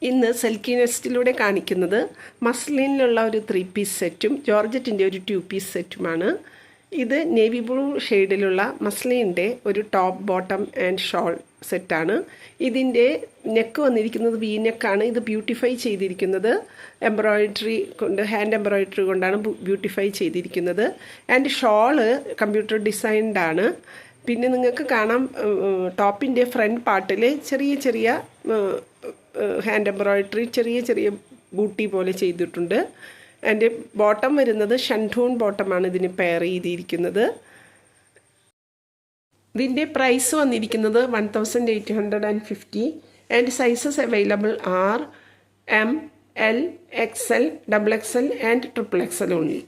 ഇന്ന് സെൽക്കി നെസ്റ്റിലൂടെ കാണിക്കുന്നത് മസ്ലിനിലുള്ള ഒരു 3 പീസ് സെറ്റും ജോർജറ്റിൻ്റെ ഒരു 2 പീസ് സെറ്റുമാണ്. ഇത് നേവി ബ്ലൂ ഷെയ്ഡിലുള്ള മസ്ലിൻ്റെ ഒരു ടോപ്പ് ബോട്ടം ആൻഡ് ഷോൾ സെറ്റാണ്. ഇതിൻ്റെ നെക്ക് വന്നിരിക്കുന്നത് വി നെക്കാണ്. ഇത് ബ്യൂട്ടിഫൈ ചെയ്തിരിക്കുന്നത് എംബ്രോയിഡറി കൊണ്ട്, ഹാൻഡ് എംബ്രോയിഡറി കൊണ്ടാണ് ബ്യൂട്ടിഫൈ ചെയ്തിരിക്കുന്നത്. ആൻഡ് ഷോള് കമ്പ്യൂട്ടർ ഡിസൈൻഡ് ആണ്. പിന്നെ നിങ്ങൾക്ക് കാണാം ടോപ്പിൻ്റെ ഫ്രണ്ട് പാർട്ടിൽ ചെറിയ ചെറിയ ഹാൻഡ് എംബ്രോയിഡറി ചെറിയ ബൂട്ടി പോലെ ചെയ്തിട്ടുണ്ട്. അതിൻ്റെ ബോട്ടം വരുന്നത് ഷൻഡൂൺ ബോട്ടമാണ് ഇതിന് പെയർ ചെയ്തിരിക്കുന്നത്. ഇതിൻ്റെ പ്രൈസ് വന്നിരിക്കുന്നത് 1850 and sizes available are M, L, XL, XXL and XXL only.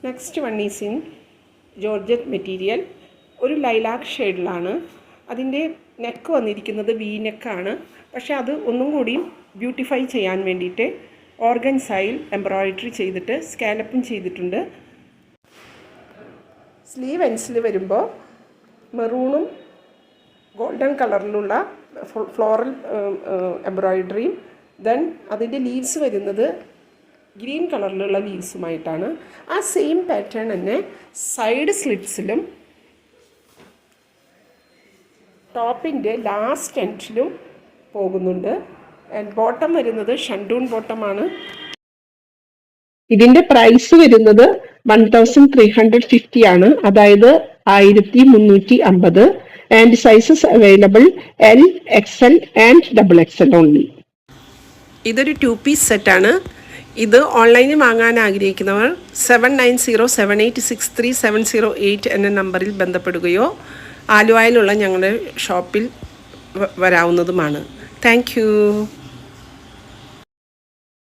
Next one is in georgette material. ഒരു ലൈലാക്ക് ഷെയ്ഡിലാണ്. അതിൻ്റെ നെക്ക് വന്നിരിക്കുന്നത് വി നെക്കാണ്. പക്ഷേ അത് ഒന്നും കൂടി ബ്യൂട്ടിഫൈ ചെയ്യാൻ വേണ്ടിയിട്ട് ഓർഗൻസയിൽ എംബ്രോയിഡറി ചെയ്തിട്ട് സ്കാലപ്പും ചെയ്തിട്ടുണ്ട്. സ്ലീവ് എൻസിൽ വരുമ്പോൾ മെറൂണും ഗോൾഡൻ കളറിലുള്ള ഫ്ലോറൽ എംബ്രോയിഡറിയും, ദെൻ അതിൻ്റെ ലീവ്സ് വരുന്നത് ഗ്രീൻ കളറിലുള്ള ലീവ്സുമായിട്ടാണ്. ആ സെയിം പാറ്റേൺ തന്നെ സൈഡ് സ്ലിറ്റ്സിലും ടോപ്പിൻ്റെ ലാസ്റ്റ് എൻഡിലും പോകുന്നുണ്ട്. ആൻഡ് ബോട്ടം വരുന്നത് ഷൻഡൂൺ ബോട്ടമാണ്. ഇതിൻ്റെ പ്രൈസ് വരുന്നത് 1350 ആണ്, അതായത് 1350. And sizes available L, XL and XXL only. ഇതൊരു 2 പീസ് സെറ്റാണ്. ഇത് ഓൺലൈനിൽ വാങ്ങാൻ ആഗ്രഹിക്കുന്നവർ 7907863708 എന്ന നമ്പറിൽ ബന്ധപ്പെടുകയോ ആലുവയിലുള്ള ഞങ്ങളുടെ ഷോപ്പിൽ വരാവുന്നതുമാണ്. Thank you.